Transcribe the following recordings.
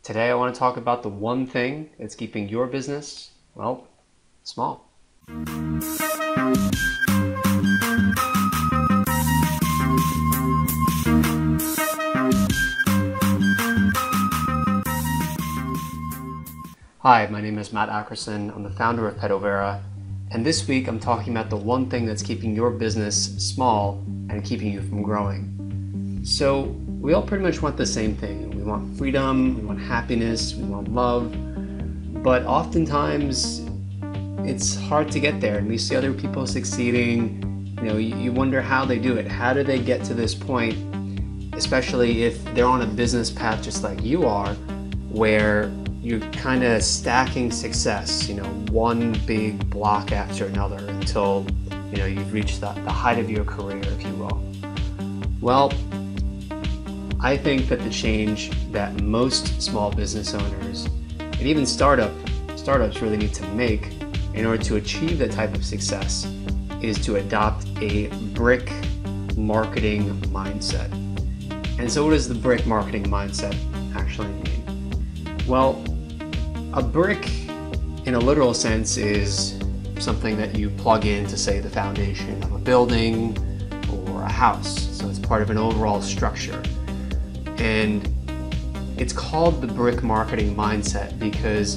Today I want to talk about the one thing that's keeping your business, well, small. Hi, my name is Matt Ackerson. I'm the founder of Pedovera, and this week I'm talking about the one thing that's keeping your business small and keeping you from growing. So we all pretty much want the same thing. We want freedom, we want happiness, we want love, but oftentimes it's hard to get there, and we see other people succeeding. You wonder how they do it. How do they get to this point, especially if they're on a business path just like you are, where you're kind of stacking success, one big block after another until, you've reached the height of your career, if you will. Well, I think that the change that most small business owners and even startups really need to make in order to achieve that type of success is to adopt a brick marketing mindset. And so what does the brick marketing mindset actually mean? Well, a brick in a literal sense is something that you plug in to, say, the foundation of a building or a house. So it's part of an overall structure. And it's called the brick marketing mindset because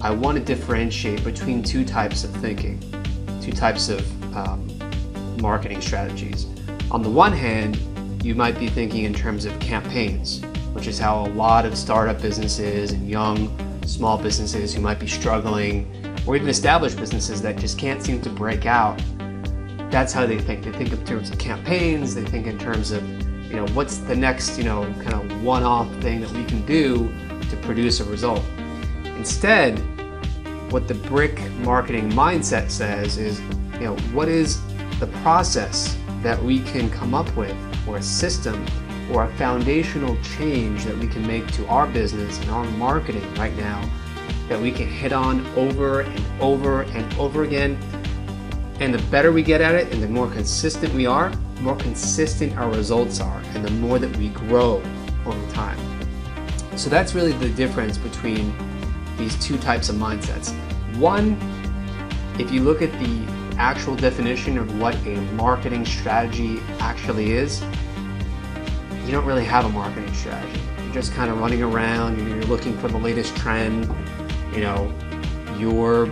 I want to differentiate between two types of thinking, two types of marketing strategies. On the one hand, you might be thinking in terms of campaigns, which is how a lot of startup businesses and young small businesses who might be struggling, or even established businesses that just can't seem to break out, that's how they think. They think in terms of campaigns, they think in terms of what's the next, kind of one-off thing that we can do to produce a result. Instead, what the brick marketing mindset says is, what is the process that we can come up with, or a system, or a foundational change that we can make to our business and our marketing right now that we can hit on over and over and over again. And the better we get at it and the more consistent we are, the more consistent our results are, and the more that we grow over time. So that's really the difference between these two types of mindsets. One, if you look at the actual definition of what a marketing strategy actually is, you don't really have a marketing strategy. You're just kind of running around, you're looking for the latest trend, you're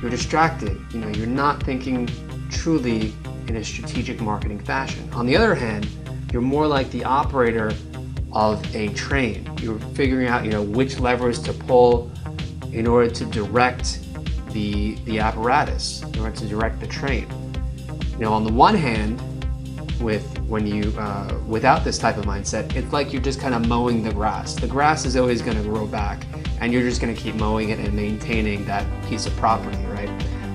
distracted, you're not thinking truly in a strategic marketing fashion. On the other hand, you're more like the operator of a train. You're figuring out, which levers to pull in order to direct the apparatus, in order to direct the train. On the one hand, without this type of mindset, it's like you're just kind of mowing the grass. The grass is always going to grow back, and you're just going to keep mowing it and maintaining that piece of property, right?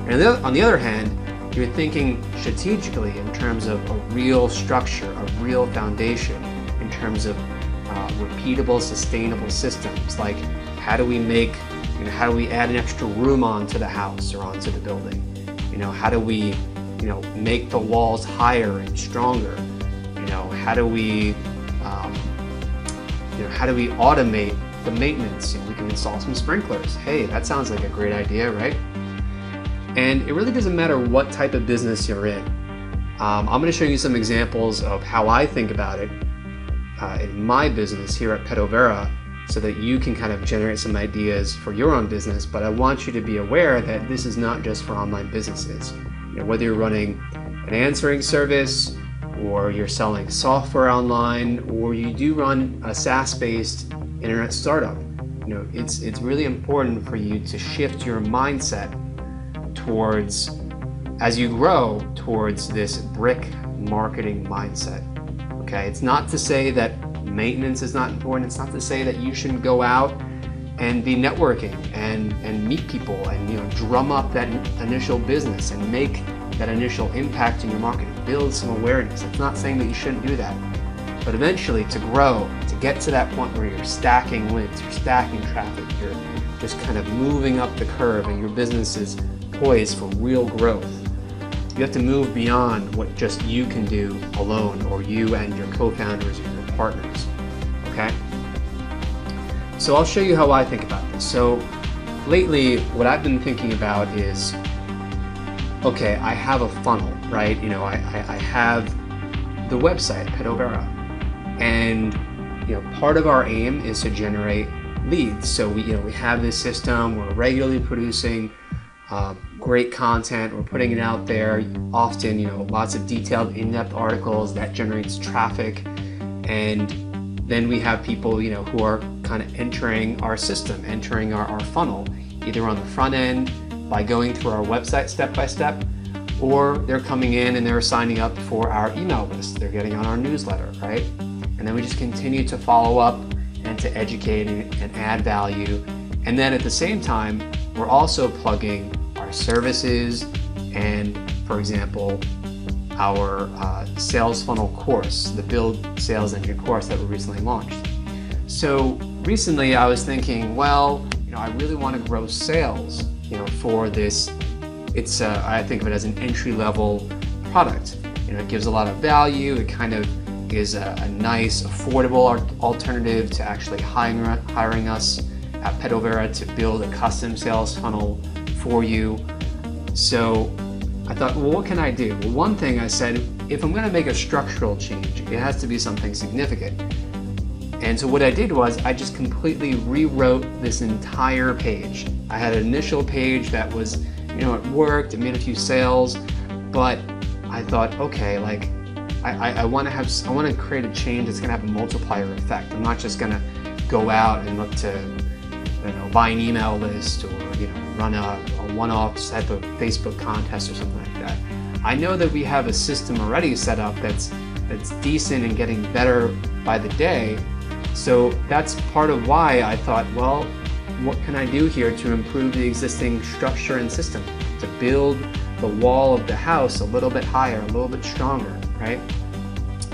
And on the other hand, you're thinking strategically in terms of a real structure, a real foundation, in terms of repeatable, sustainable systems. Like, how do we add an extra room onto the house or onto the building? How do we make the walls higher and stronger? How do we automate the maintenance? We can install some sprinklers. Hey, that sounds like a great idea, right? And it really doesn't matter what type of business you're in. I'm going to show you some examples of how I think about it in my business here at Pedovera, so that you can kind of generate some ideas for your own business. But I want you to be aware that this is not just for online businesses. Whether you're running an answering service, or you're selling software online, or you do run a SaaS-based internet startup, it's really important for you to shift your mindset towards, as you grow, towards this brick marketing mindset. Okay, it's not to say that maintenance is not important. It's not to say that you shouldn't go out and be networking and meet people and drum up that initial business and make that initial impact in your marketing, build some awareness. It's not saying that you shouldn't do that, but eventually to grow, to get to that point where you're stacking wins, you're stacking traffic, you're just kind of moving up the curve, and your business is poised for real growth. You have to move beyond what just you can do alone, or you and your co-founders or your partners. Okay? So I'll show you how I think about this. So lately, what I've been thinking about is, okay, I have a funnel, right? I have the website, Pedovera, and part of our aim is to generate leads. So we have this system. We're regularly producing great content. We're putting it out there. Often, lots of detailed, in-depth articles that generates traffic, and then we have people, who are kind of entering our system, entering our funnel, either on the front end by going through our website step by step, or they're coming in and they're signing up for our email list. They're getting on our newsletter, right? And then we just continue to follow up and to educate and add value. And then at the same time, we're also plugging our services and, for example, our sales funnel course, the Build Sales Engine course that we recently launched. So recently I was thinking, well, I really want to grow sales, for this. It's I think of it as an entry-level product. It gives a lot of value. It kind of is a nice, affordable alternative to actually hiring us at Pedovera to build a custom sales funnel for you. So I thought, well, what can I do? Well, one thing I said, if I'm going to make a structural change, it has to be something significant. And so what I did was I just completely rewrote this entire page. I had an initial page that was, it worked, it made a few sales, but I thought, okay, like I want to create a change that's going to have a multiplier effect. I'm not just going to go out and look to, buy an email list or, run a one-off type of Facebook contest or something like that. I know that we have a system already set up that's decent and getting better by the day. So that's part of why I thought, well, what can I do here to improve the existing structure and system, to build the wall of the house a little bit higher, a little bit stronger, right?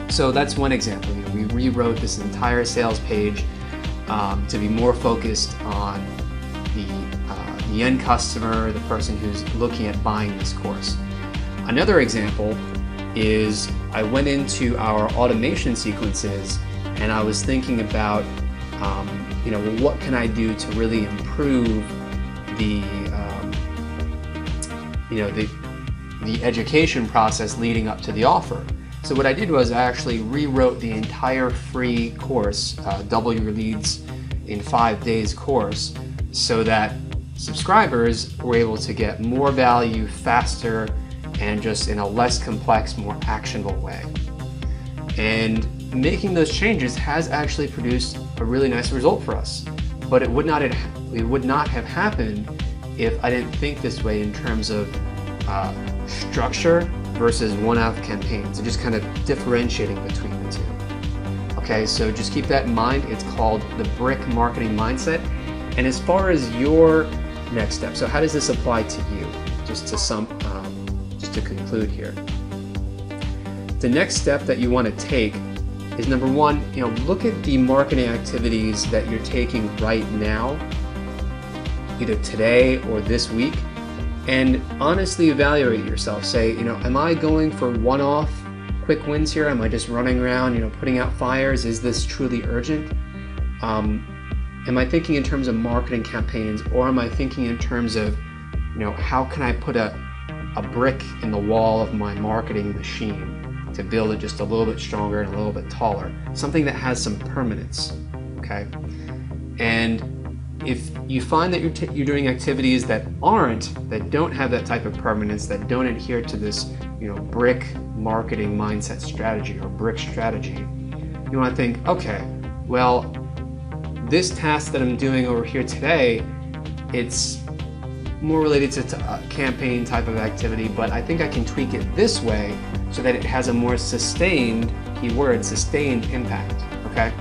So that's one example. We rewrote this entire sales page to be more focused on the end customer, the person who's looking at buying this course. Another example is I went into our automation sequences and I was thinking about, what can I do to really improve the education process leading up to the offer. So what I did was I actually rewrote the entire free course, Double Your Leads in 5 Days course, so that subscribers were able to get more value faster and just in a less complex, more actionable way. And making those changes has actually produced a really nice result for us. But it would not have happened if I didn't think this way in terms of structure versus one-off campaigns, and just kind of differentiating between the two. Okay, so just keep that in mind. It's called the Brick Marketing Mindset. And as far as your next step, so how does this apply to you? Just to conclude here. The next step that you want to take is, number one, look at the marketing activities that you're taking right now, either today or this week, and honestly evaluate yourself. Say, am I going for one-off quick wins here? Am I just running around, putting out fires? Is this truly urgent? Am I thinking in terms of marketing campaigns, or am I thinking in terms of, how can I put a brick in the wall of my marketing machine to build it just a little bit stronger and a little bit taller, something that has some permanence, okay? And if you find that you're doing activities that don't have that type of permanence, that don't adhere to this, brick marketing mindset strategy or brick strategy, you want to think, okay, well, this task that I'm doing over here today, it's more related to a campaign type of activity, but I think I can tweak it this way so that it has a more sustained, keyword, sustained impact, okay?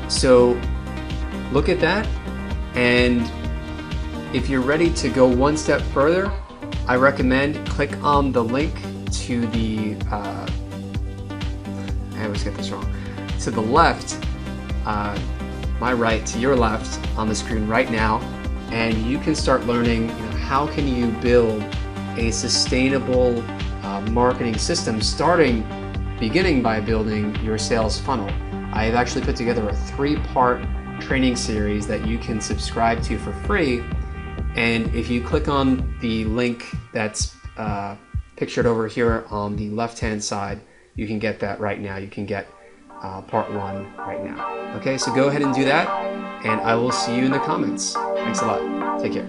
So look at that, and if you're ready to go one step further, I recommend click on the link to the, I always get this wrong, to the left, my right to your left on the screen right now, and you can start learning, how can you build a sustainable marketing system, beginning by building your sales funnel. I have actually put together a 3-part training series that you can subscribe to for free. And if you click on the link that's pictured over here on the left-hand side, you can get that right now. You can get part 1 right now. Okay, so go ahead and do that, and I will see you in the comments. Thanks a lot. Take care.